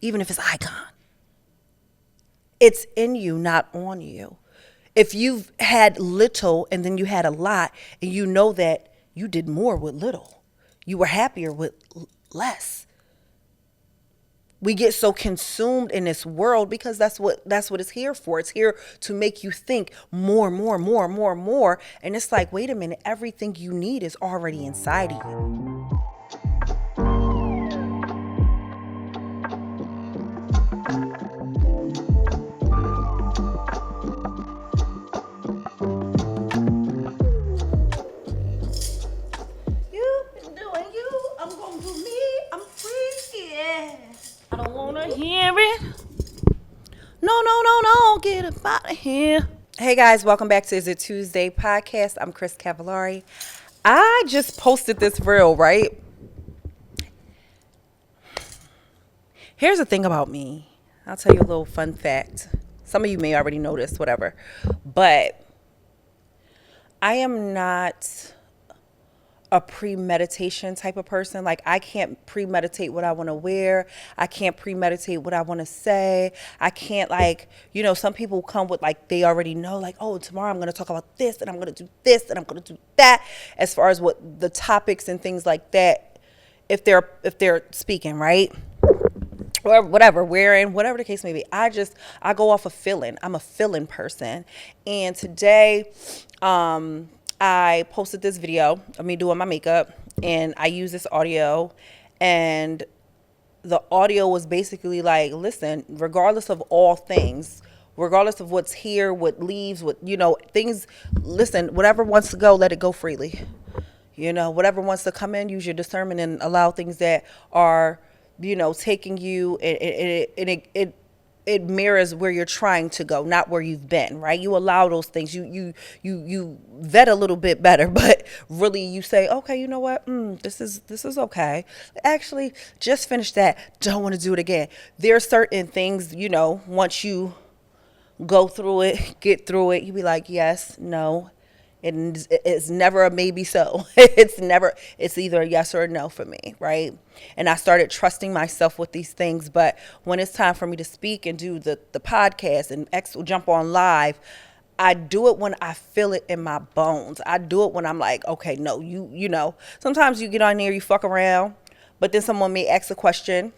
even if it's icon. It's in you, not on you. If you've had little and then you had a lot, and you know that you did more with little, you were happier with less. We get so consumed in this world because that's what it's here for. It's here to make you think more, more, more, more, more. And it's like, wait a minute, everything you need is already inside of you. You've been doing you, I'm gonna do me, I'm free, yeah. I don't wanna hear it. No, no, no, no, get up out of here. Hey guys, welcome back to Is It Tuesday podcast. I'm Chris Cavallari. I just posted this reel, right? Here's the thing about me. I'll tell you a little fun fact. Some of you may already know this, whatever. But I am not a premeditation type of person. Like, I can't premeditate what I want to wear. I can't premeditate what I want to say. I can't, like, some people come with, like, they already know, like, oh, tomorrow I'm going to talk about this and I'm going to do this and I'm going to do that, as far as what the topics and things like that, if they're speaking, right? Or whatever, wearing, whatever the case may be. I go off of feeling. I'm a feeling person. And today, I posted this video of me doing my makeup, and I use this audio, and the audio was basically like, listen, regardless of all things, regardless of what's here, what leaves, what, things, listen, whatever wants to go, let it go freely. Whatever wants to come in, use your discernment and allow things that are, taking you, and it mirrors where you're trying to go, not where you've been, right? You allow those things. You vet a little bit better, but really you say, okay, you know what? This is okay. Actually, just finished that. Don't want to do it again. There are certain things, once you go through it, get through it, you be like, yes, no. It's never a maybe so. It's either a yes or a no for me, right? And I started trusting myself with these things. But when it's time for me to speak and do the podcast and jump on live, I do it when I feel it in my bones. I do it when I'm like, okay, no, sometimes you get on there, you fuck around, but then someone may ask a question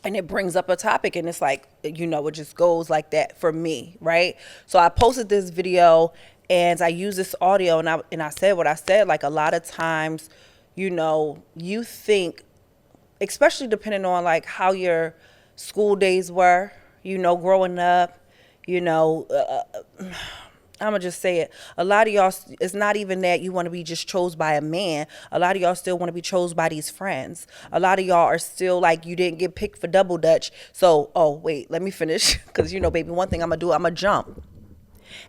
and it brings up a topic, and it's like, it just goes like that for me, right? So I posted this video, and I use this audio, and I said what I said. Like, a lot of times, you think, especially depending on like how your school days were, growing up, I'm going to just say it. A lot of y'all, it's not even that you want to be just chose by a man. A lot of y'all still want to be chose by these friends. A lot of y'all are still like, you didn't get picked for double dutch. So, oh, wait, let me finish. Because, baby, one thing I'm going to do, I'm going to jump.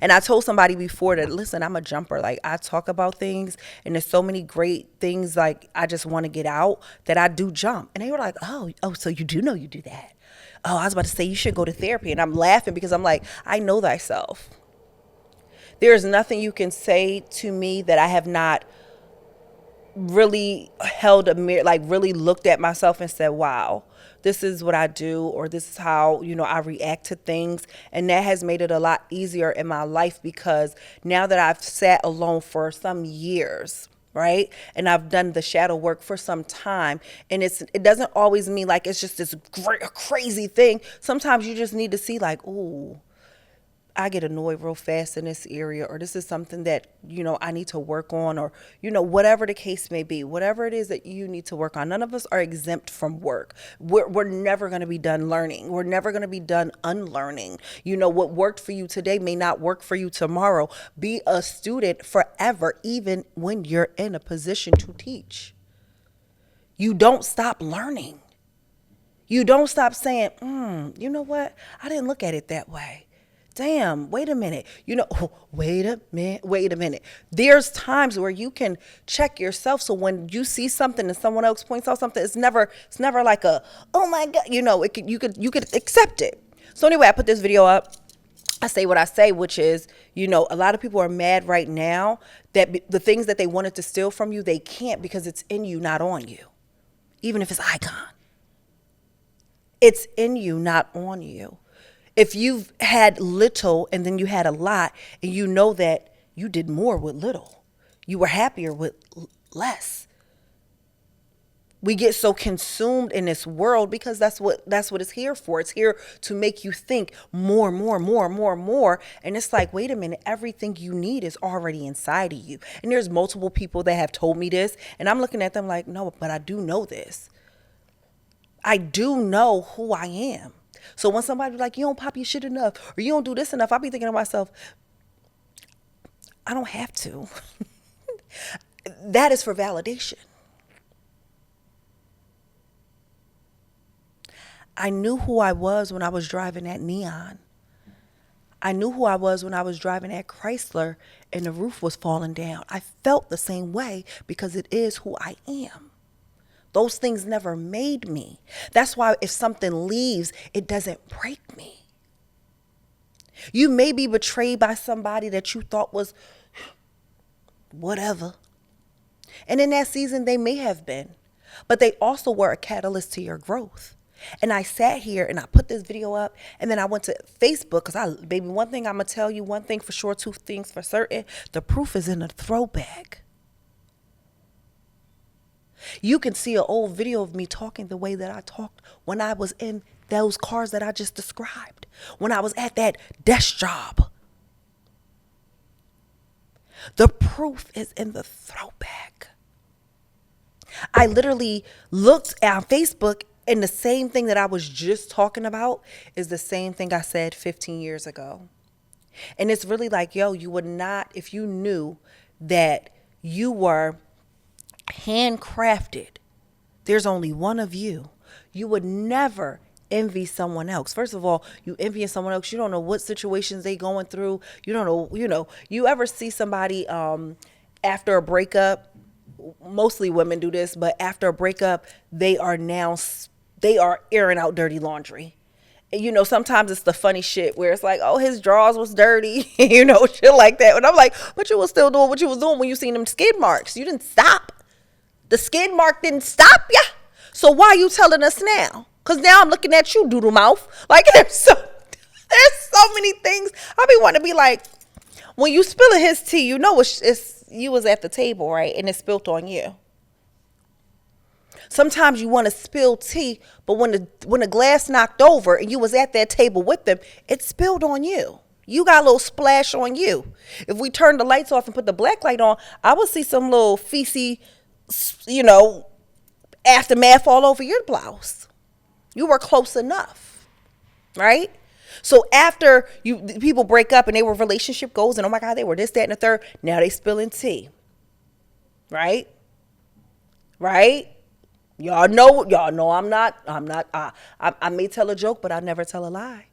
And I told somebody before that, listen, I'm a jumper. Like, I talk about things, and there's so many great things, like, I just want to get out, that I do jump. And they were like, oh, so you do know you do that. Oh, I was about to say you should go to therapy. And I'm laughing because I'm like, I know thyself. There's nothing you can say to me that I have not really held a mirror, like really looked at myself and said, wow, this is what I do, or this is how, I react to things. And that has made it a lot easier in my life, because now that I've sat alone for some years, right? And I've done the shadow work for some time, and it doesn't always mean like it's just this great, crazy thing. Sometimes you just need to see like, ooh, I get annoyed real fast in this area, or this is something that, I need to work on, or, whatever the case may be, whatever it is that you need to work on. None of us are exempt from work. We're never going to be done learning. We're never going to be done unlearning. What worked for you today may not work for you tomorrow. Be a student forever, even when you're in a position to teach. You don't stop learning. You don't stop saying, you know what? I didn't look at it that way. Damn, wait a minute. Wait a minute. There's times where you can check yourself. So when you see something and someone else points out something, it's never like a, oh my God, you could accept it. So anyway, I put this video up. I say what I say, which is, a lot of people are mad right now that the things that they wanted to steal from you, they can't, because it's in you, not on you. Even if it's icon. It's in you, not on you. If you've had little and then you had a lot, and you know that you did more with little, you were happier with less. We get so consumed in this world because that's what it's here for. It's here to make you think more, more, more, more, more. And it's like, wait a minute, everything you need is already inside of you. And there's multiple people that have told me this, and I'm looking at them like, no, but I do know this. I do know who I am. So when somebody's like, you don't pop your shit enough, or you don't do this enough, I'll be thinking to myself, I don't have to. That is for validation. I knew who I was when I was driving that Neon. I knew who I was when I was driving that Chrysler and the roof was falling down. I felt the same way because it is who I am. Those things never made me. That's why if something leaves, it doesn't break me. You may be betrayed by somebody that you thought was whatever. And in that season, they may have been. But they also were a catalyst to your growth. And I sat here and I put this video up, and then I went to Facebook because baby, one thing I'm going to tell you, one thing for sure, two things for certain, the proof is in the throwback. You can see an old video of me talking the way that I talked when I was in those cars that I just described, when I was at that desk job. The proof is in the throwback. I literally looked at Facebook, and the same thing that I was just talking about is the same thing I said 15 years ago. And it's really like, yo, you would not, if you knew that you were handcrafted, there's only one of you, you would never envy someone else. First of all, you envying someone else, you don't know what situations they going through. You don't know, you ever see somebody after a breakup, mostly women do this, but after a breakup, they are airing out dirty laundry. And, sometimes it's the funny shit where it's like, oh, his drawers was dirty, shit like that. And I'm like, but you was still doing what you was doing when you seen them skid marks. You didn't stop. The skid mark didn't stop ya. So why are you telling us now? Because now I'm looking at you, doodle mouth. Like, there's so many things. I be wanting to be like, when you spilling his tea, it's you was at the table, right? And it spilt on you. Sometimes you want to spill tea, but when the glass knocked over and you was at that table with them, it spilled on you. You got a little splash on you. If we turned the lights off and put the black light on, I would see some little feces, aftermath all over your blouse. You were close enough, right? So after people break up and they were relationship goals and oh my God, they were this, that, and the third, now they spilling tea, right? Right? Y'all know I'm not, I may tell a joke, but I never tell a lie.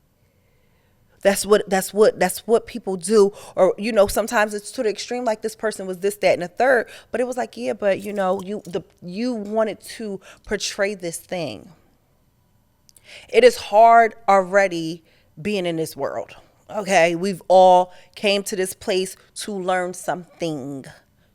That's what people do. Or, sometimes it's to the extreme, like this person was this, that, and the third, but it was like, yeah, but you wanted to portray this thing. It is hard already being in this world. Okay. We've all came to this place to learn something,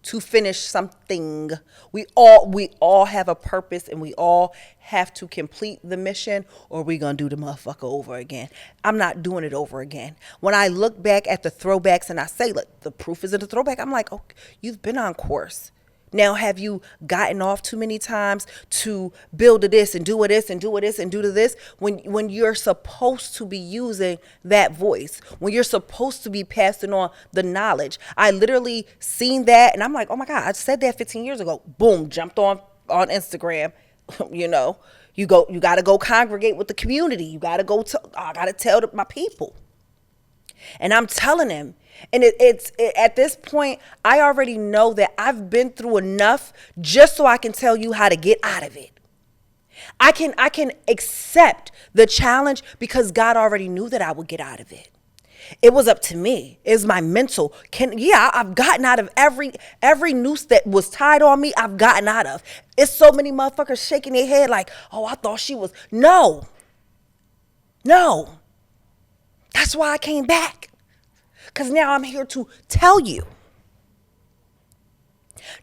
to finish something. We all have a purpose, and we all have to complete the mission, or we gonna do the motherfucker over again. I'm not doing it over again. When I look back at the throwbacks and I say, look, the proof is in the throwback, I'm like, oh, you've been on course. Now, have you gotten off too many times to build to this and do this and do this and do to this? When you're supposed to be using that voice, when you're supposed to be passing on the knowledge. I literally seen that and I'm like, oh my God, I said that 15 years ago. Boom, jumped on Instagram. You got to go congregate with the community. You got to go. I got to tell my people. And I'm telling them. And it's at this point, I already know that I've been through enough just so I can tell you how to get out of it. I can accept the challenge because God already knew that I would get out of it. It was up to me. It's my mental. I've gotten out of every noose that was tied on me. I've gotten out of. It's so many motherfuckers shaking their head like, oh, I thought she was. No. That's why I came back. Because now I'm here to tell you.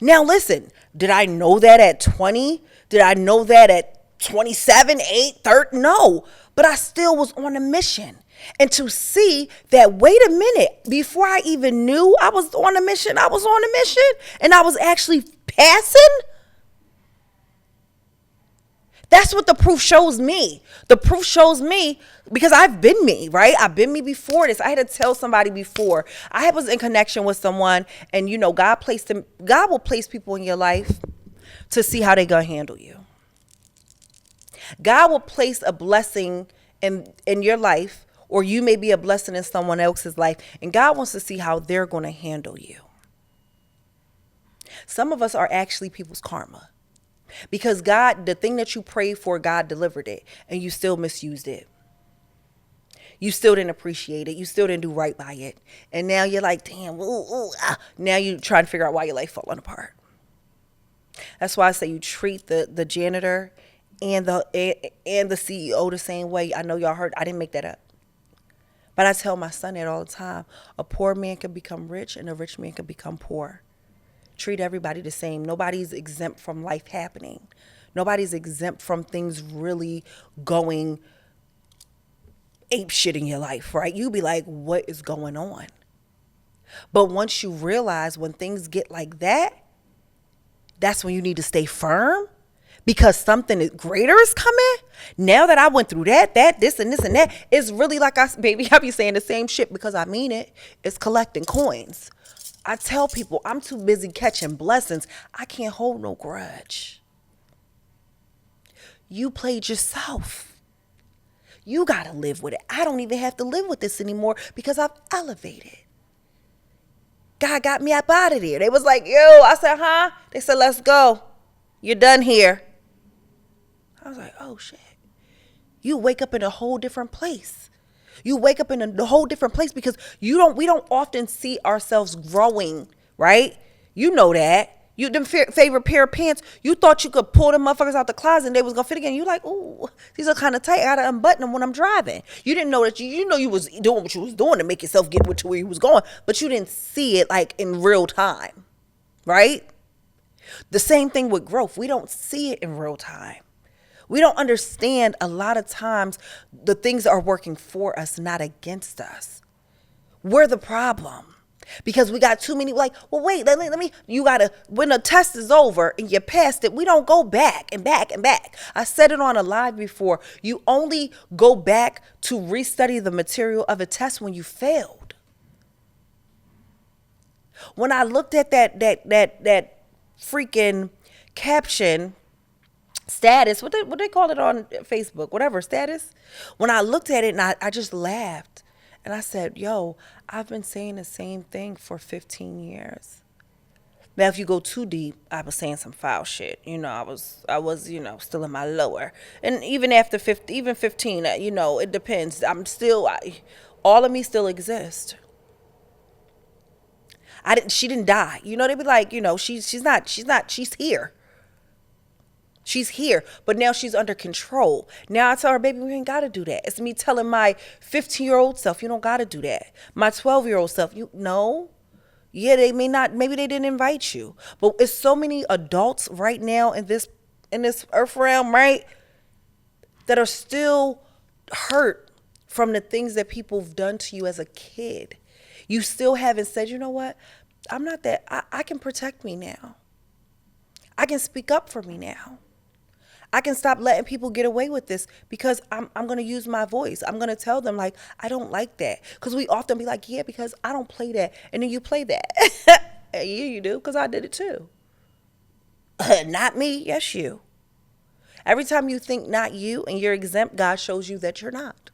Now listen, did I know that at 20? Did I know that at 27, 8, 30. No, but I still was on a mission. And to see that, wait a minute, before I even knew I was on a mission, I was on a mission and I was actually passing. That's what the proof shows me. The proof shows me because I've been me, right? I've been me before this. I had to tell somebody before. I was in connection with someone, and God will place people in your life to see how they gonna handle you. God will place a blessing in your life, or you may be a blessing in someone else's life, and God wants to see how they're gonna handle you. Some of us are actually people's karma. Because God, the thing that you prayed for, God delivered it, and you still misused it. You still didn't appreciate it. You still didn't do right by it. And now you're like, damn, now you're trying to figure out why your life falling apart. That's why I say you treat the janitor and the CEO the same way. I know y'all heard, I didn't make that up. But I tell my son that all the time. A poor man can become rich and a rich man can become poor. Treat everybody the same. Nobody's exempt from life happening. Nobody's exempt from things really going ape shit in your life, right? You be like, what is going on? But once you realize when things get like that, that's when you need to stay firm because something greater is coming. Now that I went through that, this and that, it's really like I be saying the same shit because I mean it. It's collecting coins. I tell people I'm too busy catching blessings. I can't hold no grudge. You played yourself. You got to live with it. I don't even have to live with this anymore because I've elevated. God got me up out of there. They was like, yo, I said, huh? They said, let's go. You're done here. I was like, oh shit. You wake up in a whole different place. You wake up in a whole different place because we don't often see ourselves growing, right? You know that. You them favorite pair of pants, you thought you could pull them motherfuckers out the closet and they was gonna fit again. You like, ooh, these are kind of tight. I gotta unbutton them when I'm driving. You didn't know that you know you was doing what you was doing to make yourself get to where you was going, but you didn't see it like in real time, right? The same thing with growth. We don't see it in real time. We don't understand a lot of times the things are working for us, not against us. We're the problem because we got too many like, well, wait, let me, you gotta, when the test is over and you passed it, we don't go back and back and back. I said it on a live before. You only go back to restudy the material of a test when you failed. When I looked at that freaking caption, status, what they call it on Facebook, whatever, status. When I looked at it and I just laughed and I said, yo, I've been saying the same thing for 15 years. Now, if you go too deep, I was saying some foul shit. You know, I was, still in my lower. And even after 50, even 15, it depends. All of me still exists. She didn't die. They be like, she's here. She's here, but now she's under control. Now I tell her, baby, we ain't got to do that. It's me telling my 15-year-old self, you don't got to do that. My 12-year-old self, no. Yeah, they may not, maybe they didn't invite you. But it's so many adults right now in this earth realm, right, that are still hurt from the things that people have done to you as a kid. You still haven't said, you know what? I'm not that, I can protect me now. I can speak up for me now. I can stop letting people get away with this because I'm going to use my voice. I'm going to tell them, like, I don't like that. Because we often be like, yeah, because I don't play that. And then you play that. Yeah, you do, because I did it too. Not me. Yes, you. Every time you think not you and you're exempt, God shows you that you're not.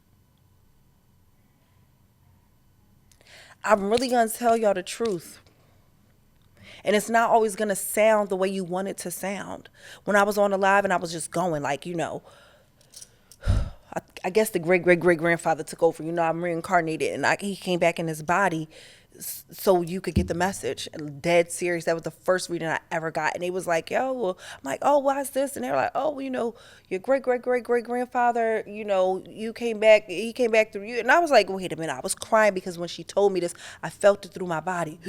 I'm really going to tell y'all the truth. And it's not always going to sound the way you want it to sound. When I was on the live and I was just going like, I guess the great-great-great-grandfather took over. I'm reincarnated and he came back in his body so you could get the message. And dead serious. That was the first reading I ever got. And they was like, yo, well, I'm like, oh, why's this? And they're like, oh, your great-great-great-great-grandfather, he came back through you. And I was like, wait a minute. I was crying because when she told me this, I felt it through my body.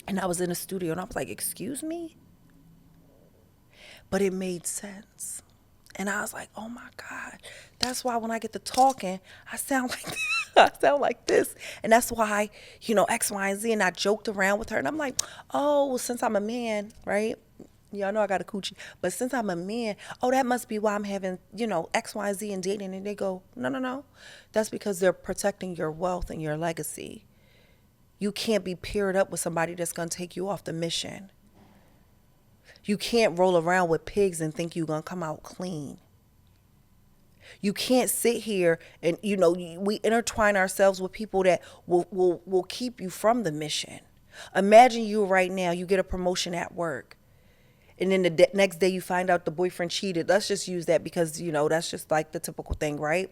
And I was in the studio and I was like, excuse me? but it made sense. And I was like, oh my God, that's why when I get to talking, I sound like I sound like this. And that's why, X, Y, and Z. And I joked around with her. And I'm like, oh, well, since I'm a man, right? Y'all know I got a coochie. But since I'm a man, oh, that must be why I'm having, X, Y, Z and dating. And they go, no, no, no. That's because they're protecting your wealth and your legacy. You can't be paired up with somebody that's going to take you off the mission. You can't roll around with pigs and think you're going to come out clean. You can't sit here and, we intertwine ourselves with people that will keep you from the mission. Imagine you right now, you get a promotion at work. And then the next day you find out the boyfriend cheated. Let's just use that because, that's just like the typical thing, right?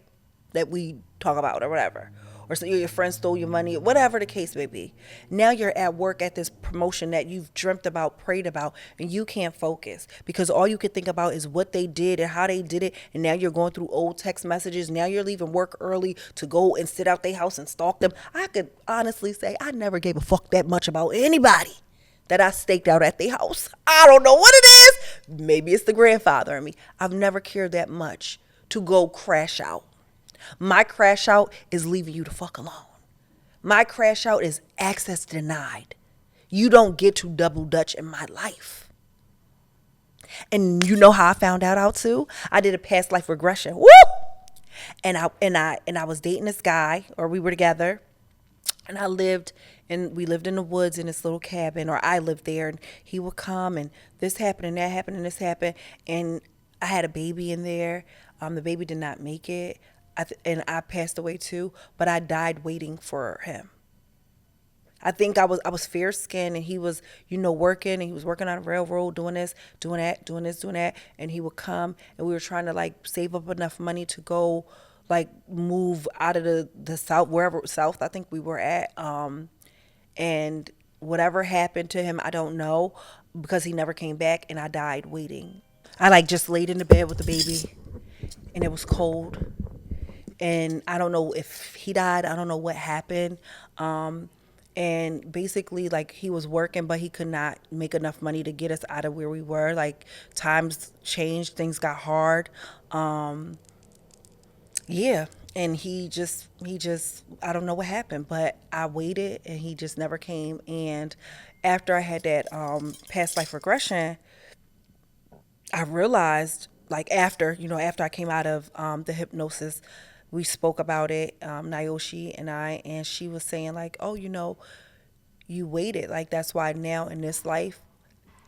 That we talk about or whatever. Or so your friend stole your money, whatever the case may be. Now you're at work at this promotion that you've dreamt about, prayed about, and you can't focus because all you can think about is what they did and how they did it. And now you're going through old text messages. Now you're leaving work early to go and sit out their house and stalk them. I could honestly say I never gave a fuck that much about anybody that I staked out at their house. I don't know what it is. Maybe it's the grandfather in me. I've never cared that much to go crash out. My crash out is leaving you the fuck alone. My crash out is access denied. You don't get to double dutch in my life. And you know how I found out too? I did a past life regression. Woo! And I was dating this guy, or we were together. And we lived in the woods in this little cabin, or I lived there, and he would come and this happened and that happened and this happened. And I had a baby in there. The baby did not make it. And I passed away too, but I died waiting for him. I think I was fair skinned and he was, working, and he was working on a railroad, doing this, doing that, doing this, doing that. And he would come and we were trying to like save up enough money to go like move out of the South, wherever South I think we were at. And whatever happened to him, I don't know, because he never came back and I died waiting. I like just laid in the bed with the baby and it was cold. And I don't know if he died. I don't know what happened. And basically, like, he was working, but he could not make enough money to get us out of where we were. Like, times changed. Things got hard. Yeah. And he just, I don't know what happened, but I waited and he just never came. And after I had that past life regression, I realized, like, after I came out of the hypnosis, we spoke about it, Naoshi and I, and she was saying like, oh, you waited. Like, that's why now in this life,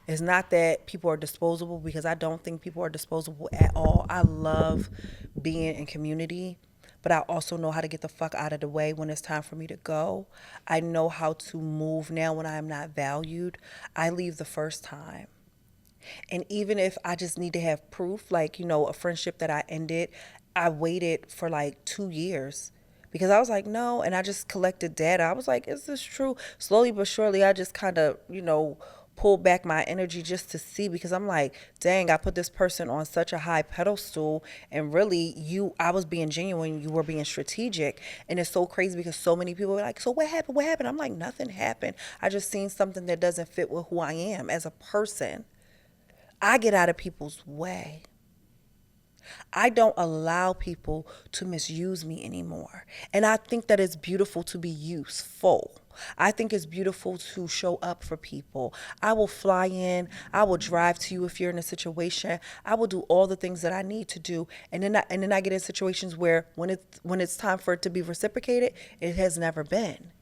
it's not that people are disposable, because I don't think people are disposable at all. I love being in community, but I also know how to get the fuck out of the way when it's time for me to go. I know how to move now when I am not valued. I leave the first time. And even if I just need to have proof, like, a friendship that I ended, I waited for like 2 years because I was like, no. And I just collected data. I was like, is this true? Slowly but surely, I just kind of, pulled back my energy just to see, because I'm like, dang, I put this person on such a high pedestal. And really, I was being genuine. You were being strategic. And it's so crazy because so many people are like, so what happened? What happened? I'm like, nothing happened. I just seen something that doesn't fit with who I am as a person. I get out of people's way. I don't allow people to misuse me anymore. And I think that it's beautiful to be useful. I think it's beautiful to show up for people. I will fly in. I will drive to you if you're in a situation. I will do all the things that I need to do. And then I get in situations where when it's time for it to be reciprocated, it has never been.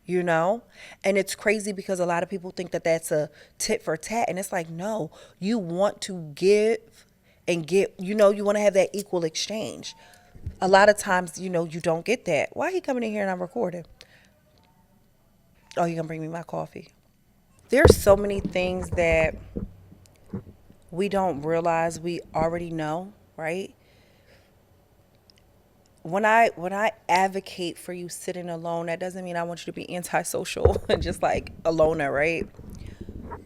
And it's crazy because a lot of people think that that's a tit for tat. And it's like, no, you want to give and get, you want to have that equal exchange. A lot of times, you don't get that. Why are he coming in here and I'm recording? Oh, you gonna bring me my coffee? There's so many things that we don't realize we already know, right? When I advocate for you sitting alone, that doesn't mean I want you to be antisocial and just like a loner, right?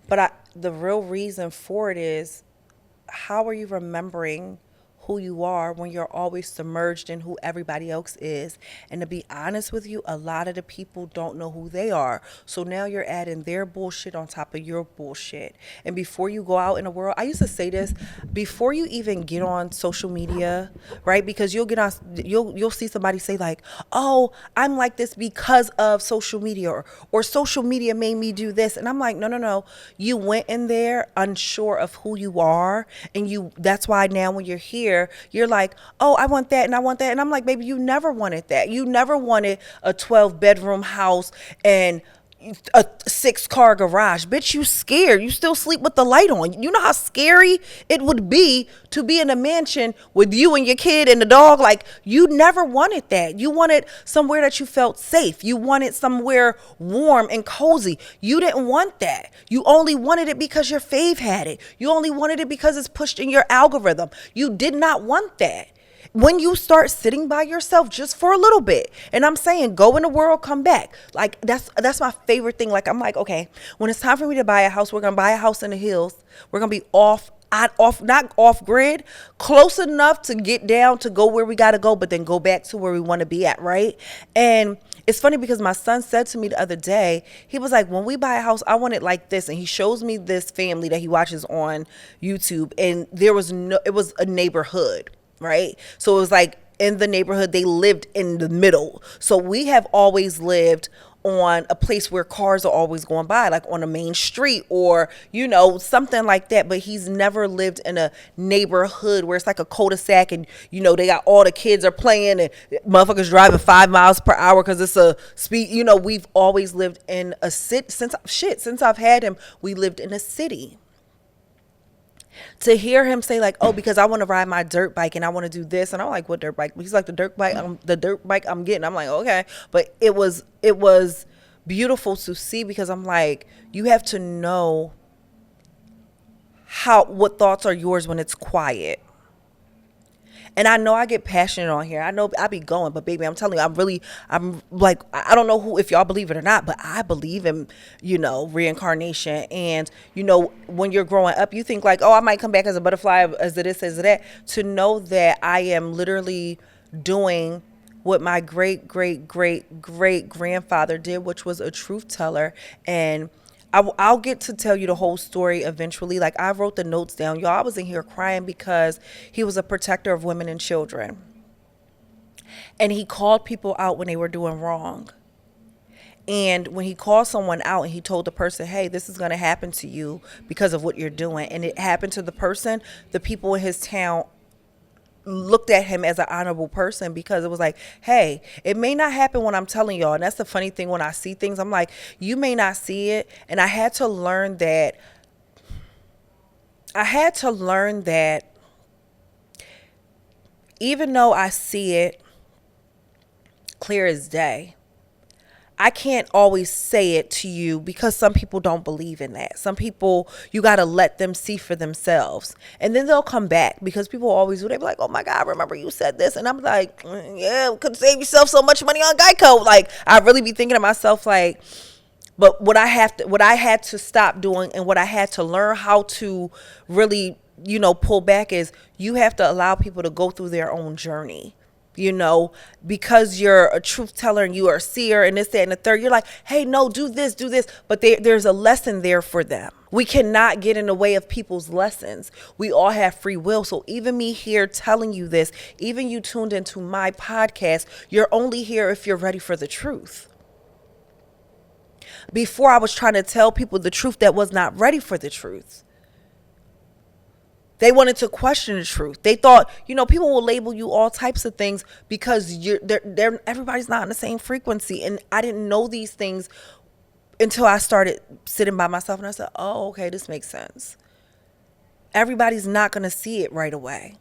But the real reason for it is, how are you remembering who you are when you're always submerged in who everybody else is. And to be honest with you, a lot of the people don't know who they are. So now you're adding their bullshit on top of your bullshit. And before you go out in the world, I used to say this, before you even get on social media, right? Because you'll see somebody say like, "Oh, I'm like this because of social media," or social media made me do this. And I'm like, no, no, no. You went in there unsure of who you are, and that's why now when you're here, you're like, "Oh, I want that and I want that." And I'm like, "Baby, you never wanted that. You never wanted a 12-bedroom house and a 6-car garage. Bitch, you scared. You still sleep with the light on. You know how scary it would be to be in a mansion with you and your kid and the dog. Like, you never wanted that. You wanted somewhere that you felt safe. You wanted somewhere warm and cozy. You didn't want that. You only wanted it because your fave had it. You only wanted it because it's pushed in your algorithm. You did not want that. When you start sitting by yourself just for a little bit, and I'm saying go in the world, come back. Like that's my favorite thing. Like I'm like, okay, when it's time for me to buy a house, we're gonna buy a house in the hills. We're gonna be not off grid, close enough to get down to go where we gotta go, but then go back to where we want to be at, right? And it's funny because my son said to me the other day, he was like, when we buy a house, I want it like this. And he shows me this family that he watches on YouTube, and it was a neighborhood, right? So it was like in the neighborhood, they lived in the middle. So we have always lived on a place where cars are always going by, like on a main street or, something like that. But he's never lived in a neighborhood where it's like a cul-de-sac and, they got all the kids are playing and motherfuckers driving 5 miles per hour because it's a speed. We've always lived in a city since I've had him. We lived in a city. To hear him say like, "Oh, because I want to ride my dirt bike and I want to do this," and I'm like, "What dirt bike?" He's like, the dirt bike I'm getting." I'm like, "Okay," but it was beautiful to see because I'm like, you have to know what thoughts are yours when it's quiet. And I know I get passionate on here. I know I be going, but baby, I'm telling you, I'm like, I don't know if y'all believe it or not, but I believe in, reincarnation. And, when you're growing up, you think like, oh, I might come back as a butterfly, as this, as that. To know that I am literally doing what my great, great, great, great grandfather did, which was a truth teller. And I'll get to tell you the whole story eventually. Like, I wrote the notes down. Y'all, I was in here crying because he was a protector of women and children. And he called people out when they were doing wrong. And when he called someone out and he told the person, "Hey, this is going to happen to you because of what you're doing," and it happened to the person, the people in his town looked at him as an honorable person because it was like, hey, it may not happen when I'm telling y'all. And that's the funny thing, when I see things, I'm like, you may not see it. And I had to learn that even though I see it clear as day, I can't always say it to you because some people don't believe in that. Some people, you got to let them see for themselves. And then they'll come back because people always do. They be like, "Oh my God, remember you said this." And I'm like, yeah, could save yourself so much money on Geico. Like, I really be thinking to myself like, but what I had to stop doing and what I had to learn how to really, pull back is you have to allow people to go through their own journey. Because you're a truth teller and you are a seer and this, that, and the third, you're like, "Hey, no, do this. But there's a lesson there for them. We cannot get in the way of people's lessons. We all have free will. So even me here telling you this, even you tuned into my podcast, you're only here if you're ready for the truth. Before, I was trying to tell people the truth that was not ready for the truth. They wanted to question the truth. They thought, people will label you all types of things because everybody's not on the same frequency. And I didn't know these things until I started sitting by myself and I said, "Oh, okay, this makes sense." Everybody's not going to see it right away.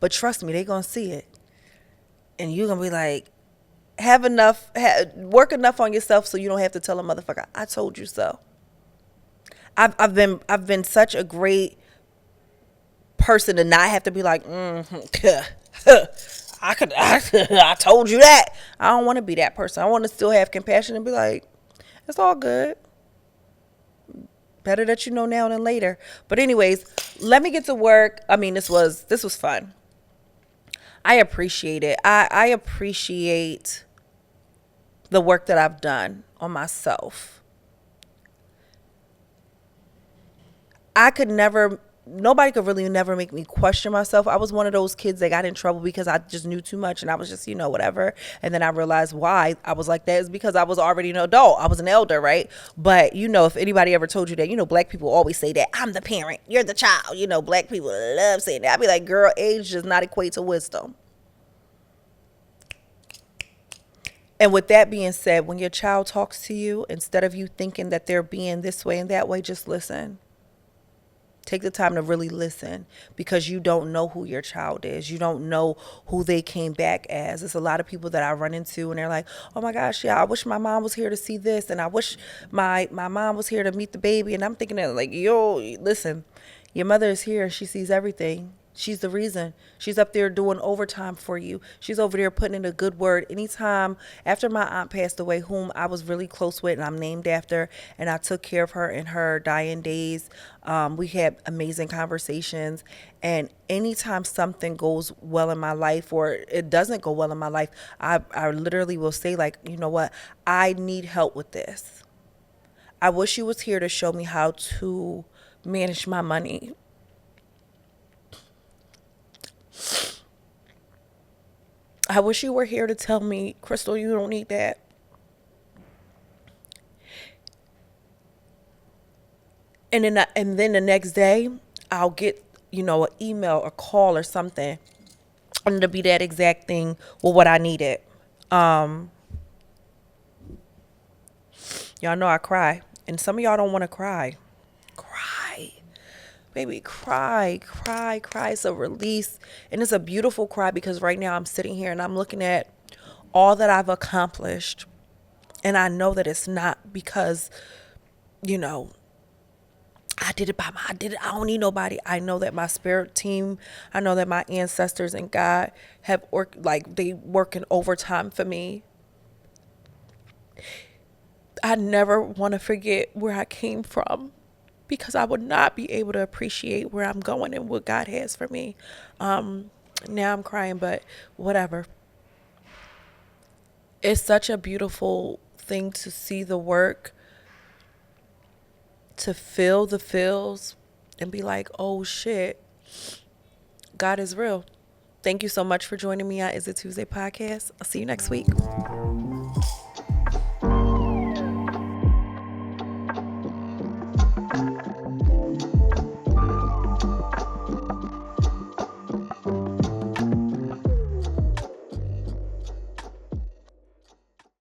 But trust me, they're going to see it. And you're going to be like, work enough on yourself so you don't have to tell a motherfucker, "I told you so." I've been such a great person to not have to be like, I told you that. I don't want to be that person. I want to still have compassion and be like, "It's all good. Better that you know now than later. But anyways, let me get to work. I mean, this was fun. I appreciate it. I appreciate the work that I've done on myself. I could never, nobody could really never make me question myself. I was one of those kids that got in trouble because I just knew too much and I was just, whatever. And then I realized why I was like that is because I was already an adult. I was an elder, right? But, if anybody ever told you that, black people always say that I'm the parent, you're the child. Black people love saying that. I'd be like, girl, age does not equate to wisdom. And with that being said, when your child talks to you, instead of you thinking that they're being this way and that way, just listen. Take the time to really listen because you don't know who your child is. You don't know who they came back as. There's a lot of people that I run into and they're like, oh my gosh, yeah, I wish my mom was here to see this. And I wish my mom was here to meet the baby. And I'm thinking that like, yo, listen, your mother is here and she sees everything. She's the reason. She's up there doing overtime for you. She's over there putting in a good word. Anytime after my aunt passed away, whom I was really close with and I'm named after, and I took care of her in her dying days, we had amazing conversations. And anytime something goes well in my life or it doesn't go well in my life, I literally will say like, you know what? I need help with this. I wish you was here to show me how to manage my money. I wish you were here to tell me, Crystal, you don't need that. And then the next day, I'll get, an email or call or something. And it'll be that exact thing with what I needed. Um, y'all know I cry. And some of y'all don't want to cry. Cry. Baby, cry, cry, cry. It's a release. And it's a beautiful cry because right now I'm sitting here and I'm looking at all that I've accomplished. And I know that it's not because, you know, I did it. I don't need nobody. I know that my spirit team, I know that my ancestors and God have worked, like they working overtime for me. I never want to forget where I came from because I would not be able to appreciate where I'm going and what God has for me. Now I'm crying, but whatever. It's such a beautiful thing to see the work, to feel the feels and be like, oh shit, God is real. Thank you so much for joining me on Is It Tuesday podcast. I'll see you next week.